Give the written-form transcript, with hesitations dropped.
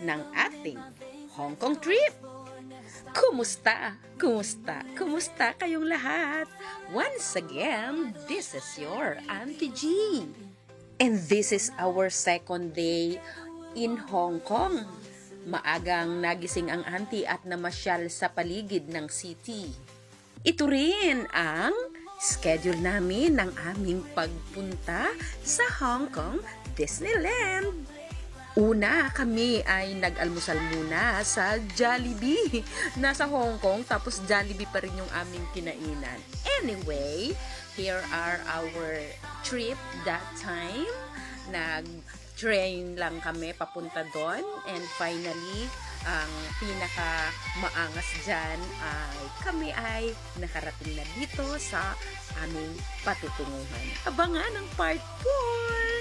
ng ating Hong Kong trip. Kumusta? Kumusta? Kumusta kayong lahat? Once again, this is your Auntie G. And this is our second day in Hong Kong. Maagang nagising ang auntie at namasyal sa paligid ng city. Ito rin ang schedule namin ng aming pagpunta sa Hong Kong Disneyland. Una, kami ay nag-almusal muna sa Jollibee. Nasa Hong Kong, tapos Jollibee pa rin yung aming kinainan. Anyway, here are our trip that time. Nag-train lang kami papunta doon. And finally, ang pinaka-maangas dyan ay kami ay nakarating na dito sa aming patutunguhan. Abangan ang part 4!